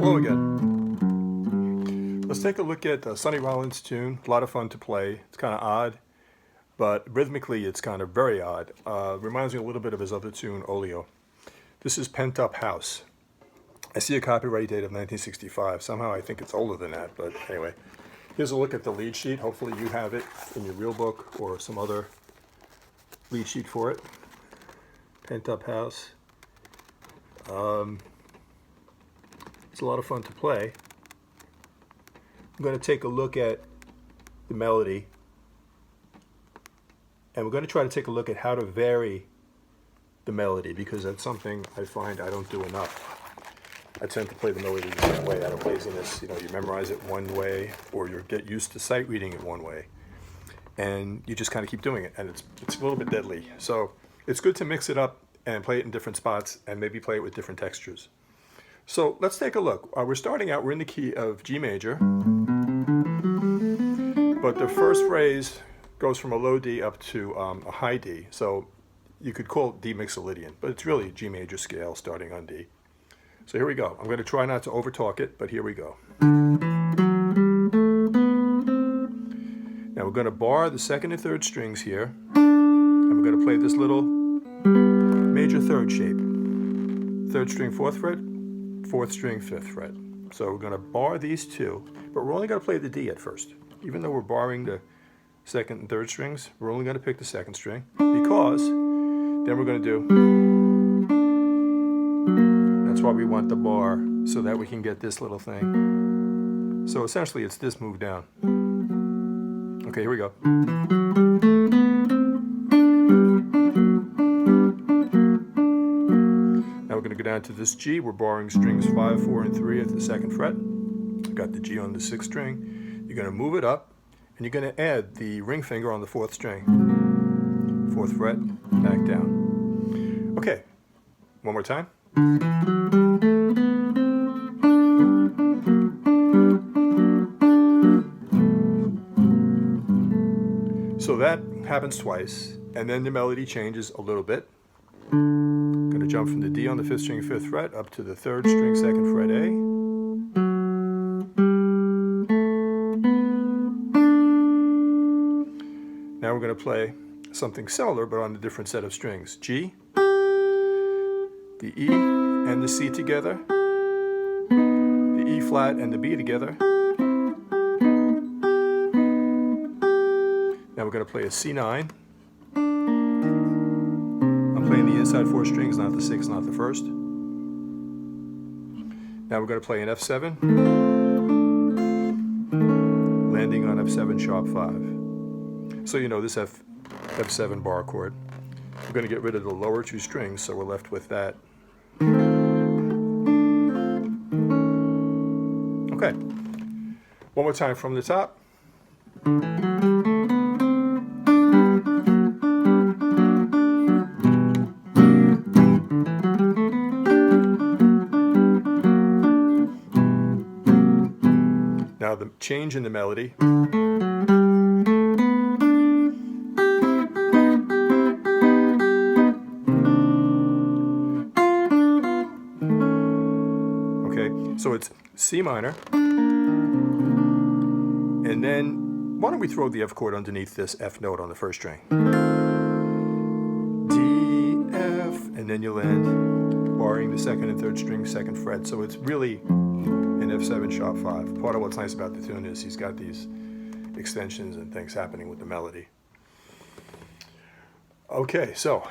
Hello again. Let's take a look at Sonny Rollins' tune. A lot of fun to play. It's kind of odd, but rhythmically it's kind of very odd. Reminds me a little bit of his other tune, Oleo. This is Pent-Up House. I see a copyright date of 1965. Somehow I think it's older than that, but anyway. Here's a look at the lead sheet. Hopefully you have it in your real book or some other lead sheet for it. Pent-Up House. It's a lot of fun to play. I'm going to take a look at the melody, and we're going to try to take a look at how to vary the melody, because that's something I find I don't do enough. I tend to play the melody the same way out of laziness. You know, you memorize it one way, or you get used to sight reading it one way, and you just kind of keep doing it, and it's a little bit deadly. So it's good to mix it up and play it in different spots, and maybe play it with different textures. So let's take a look. We're starting out, we're in the key of G major, but the first phrase goes from a low D up to a high D. So you could call it D mixolydian, but it's really G major scale starting on D. So here we go. I'm going to try not to overtalk it, but here we go. Now we're going to bar the second and third strings here, and we're going to play this little major third shape. Third string, fourth fret, fourth string, fifth fret. So we're going to bar these two, but we're only going to play the D at first. Even though we're barring the second and third strings, we're only going to pick the second string, because then we're going to do, that's why we want the bar, so that we can get this little thing. So essentially it's this move down. Okay, here we go. We're going to go down to this G. We're borrowing strings 5, 4, and 3 at the second fret. We've got the G on the sixth string. You're going to move it up, and you're going to add the ring finger on the fourth string. Fourth fret, back down. Okay, one more time. So that happens twice, and then the melody changes a little bit. Going to jump from the D on the fifth string, fifth fret, up to the third string, second fret A. Now we're going to play something similar, but on a different set of strings. G, the E and the C together, the E flat and the B together. Now we're going to play a C9. Playing the inside four strings, not the sixth, not the first. Now we're going to play an F7, landing on F7 sharp 5. So you know this F7 bar chord. We're going to get rid of the lower two strings, so we're left with that. Okay, one more time from the top. Now the change in the melody. Okay, so it's C minor. And then, why don't we throw the F chord underneath this F note on the first string? D, F, and then you land barring the second and third string, second fret. So it's really an F7 sharp 5. Part of what's nice about the tune is he's got these extensions and things happening with the melody. Okay, so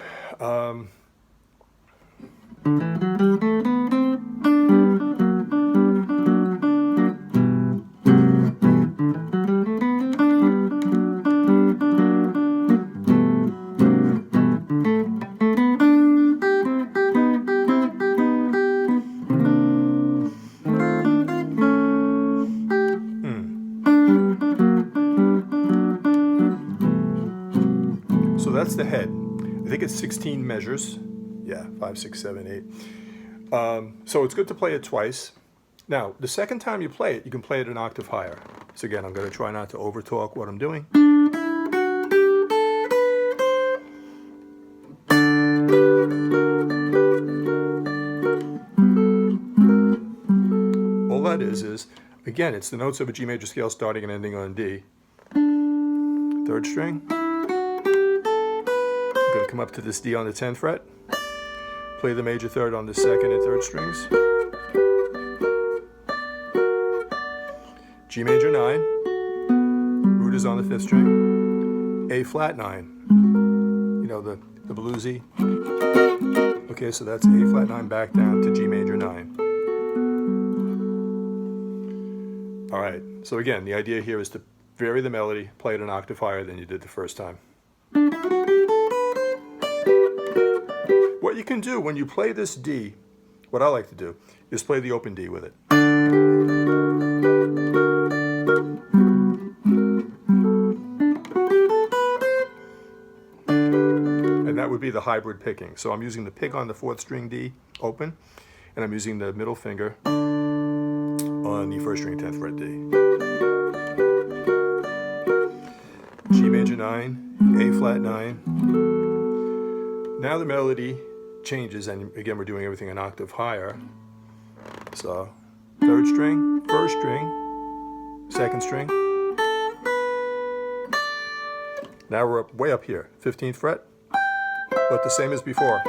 that's the head. I think it's 16 measures. Yeah, 5, 6, 7, 8. So it's good to play it twice. Now, the second time you play it, you can play it an octave higher. So again, I'm going to try not to overtalk what I'm doing. All that is, again, it's the notes of a G major scale starting and ending on D. Third string. I'm going to come up to this D on the 10th fret. Play the major third on the second and third strings. G major 9. Root is on the 5th string. A flat 9. You know, the bluesy. Okay, so that's A flat 9 back down to G major 9. All right, so again, the idea here is to vary the melody, play it an octave higher than you did the first time. What you can do when you play this D, what I like to do, is play the open D with it. And that would be the hybrid picking. So I'm using the pick on the 4th string D, open, and I'm using the middle finger on the 1st string 10th fret D. G major 9, A flat 9. Now the melody changes, and again we're doing everything an octave higher. So 3rd string, 1st string, 2nd string. Now we're way up here, 15th fret, but the same as before.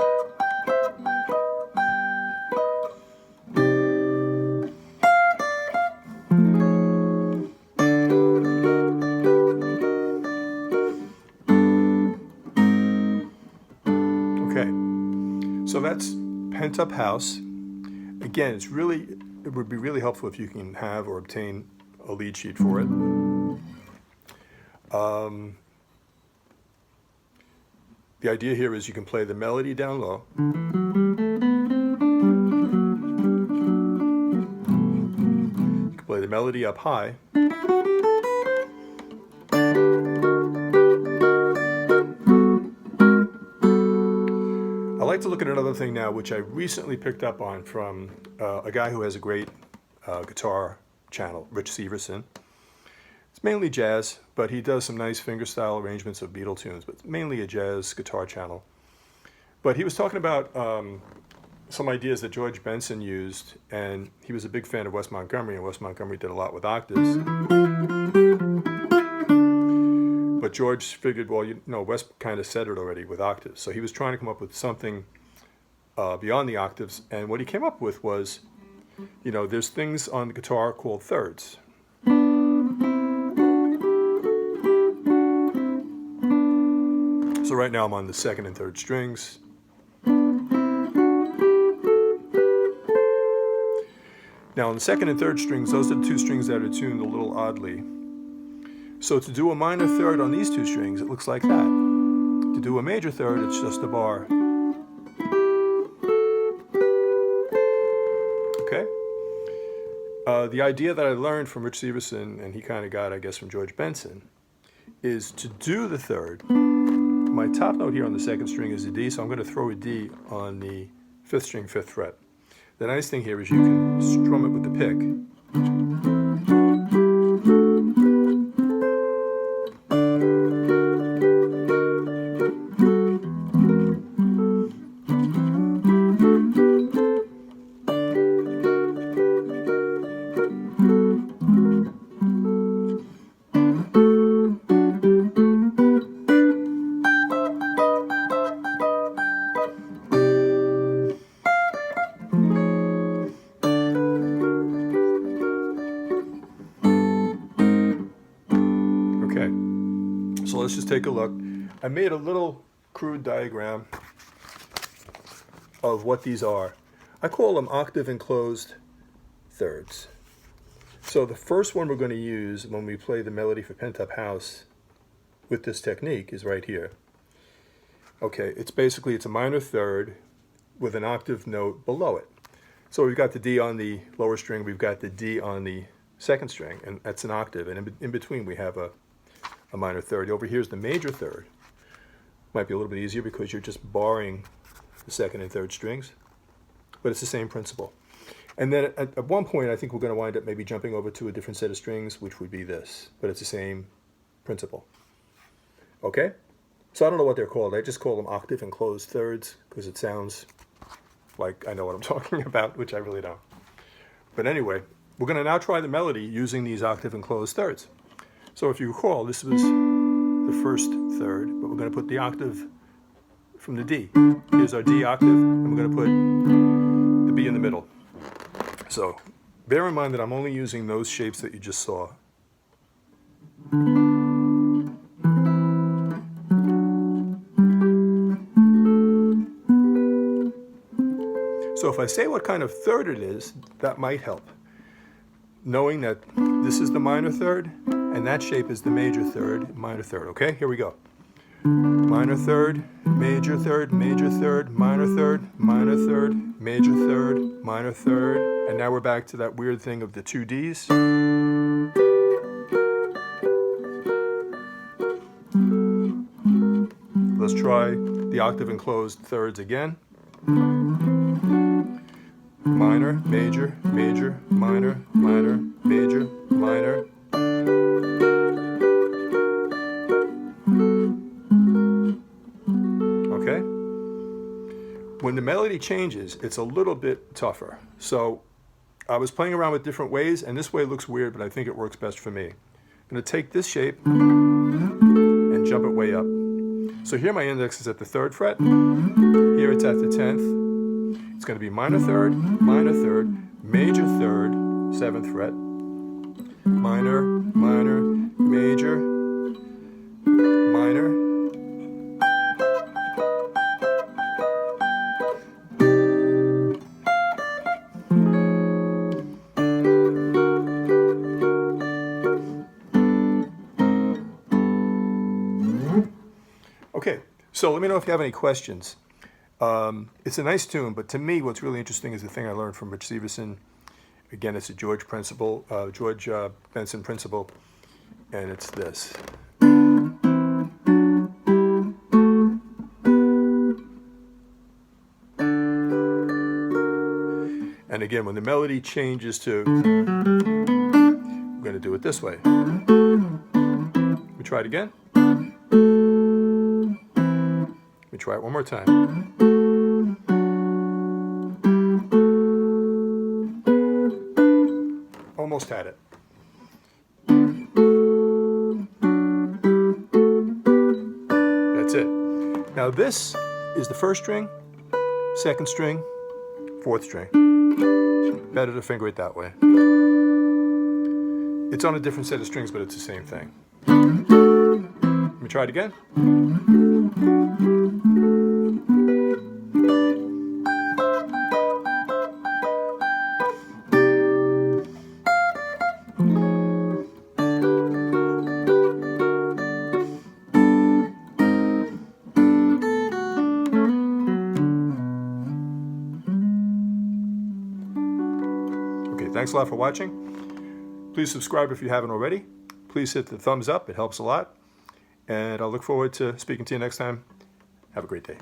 So that's Pent-Up House. Again, it would be really helpful if you can have or obtain a lead sheet for it. The idea here is you can play the melody down low. You can play the melody up high. I like to look at another thing now, which I recently picked up on from a guy who has a great guitar channel, Rich Severson. It's mainly jazz, but he does some nice fingerstyle arrangements of Beatle tunes, but mainly a jazz guitar channel. But he was talking about some ideas that George Benson used, and he was a big fan of Wes Montgomery, and Wes Montgomery did a lot with octaves. But George figured, well, Wes kind of said it already with octaves. So he was trying to come up with something beyond the octaves. And what he came up with was, there's things on the guitar called thirds. So right now I'm on the 2nd and 3rd strings. Now on the 2nd and 3rd strings, those are the 2 strings that are tuned a little oddly. So to do a minor third on these 2 strings, it looks like that. To do a major third, it's just a bar. Okay? The idea that I learned from Rich Severson, and he kind of got, I guess, from George Benson, is to do the third. My top note here on the 2nd string is a D, so I'm going to throw a D on the 5th string, 5th fret. The nice thing here is you can strum it with the pick. So let's just take a look. I made a little crude diagram of what these are. I call them octave-enclosed thirds. So the first one we're going to use when we play the melody for Pent-Up House with this technique is right here. Okay, it's a minor third with an octave note below it. So we've got the D on the lower string, we've got the D on the 2nd string, and that's an octave, and in between we have a minor third. Over here is the major third, Might be a little bit easier because you're just barring the second and third strings, but it's the same principle. And then at one point, I think we're going to wind up maybe jumping over to a different set of strings, which would be this, but it's the same principle. Okay? So I don't know what they're called. I just call them octave-enclosed thirds because it sounds like I know what I'm talking about, which I really don't. But anyway, we're going to now try the melody using these octave-enclosed thirds. So if you recall, this was the first third, but we're going to put the octave from the D. Here's our D octave, and we're going to put the B in the middle. So bear in mind that I'm only using those shapes that you just saw. So if I say what kind of third it is, that might help. Knowing that this is the minor third, and that shape is the major third, minor third. Okay, here we go. Minor third, major third, major third, minor third, minor third, major third, minor third. And now we're back to that weird thing of the two Ds. Let's try the octave-enclosed thirds again. Minor, major, major, minor, minor, major, minor. Okay? When the melody changes, it's a little bit tougher. So I was playing around with different ways, and this way looks weird, but I think it works best for me. I'm going to take this shape and jump it way up. So here my index is at the 3rd fret. Here it's at the 10th. It's going to be minor third, major third, 7th fret, minor, minor, major, minor, Okay, so let me know if you have any questions. It's a nice tune, but to me, what's really interesting is the thing I learned from Rich Severson. Again, it's a George Benson principle, and it's this. And again, when the melody changes to, we're going to do it this way. We try it again. Let me try it one more time. Almost had it. That's it. Now this is the 1st string, 2nd string, 4th string. Better to finger it that way. It's on a different set of strings, but it's the same thing. Let me try it again. Thanks a lot for watching. Please subscribe if you haven't already. Please hit the thumbs up. It helps a lot. And I'll look forward to speaking to you next time. Have a great day.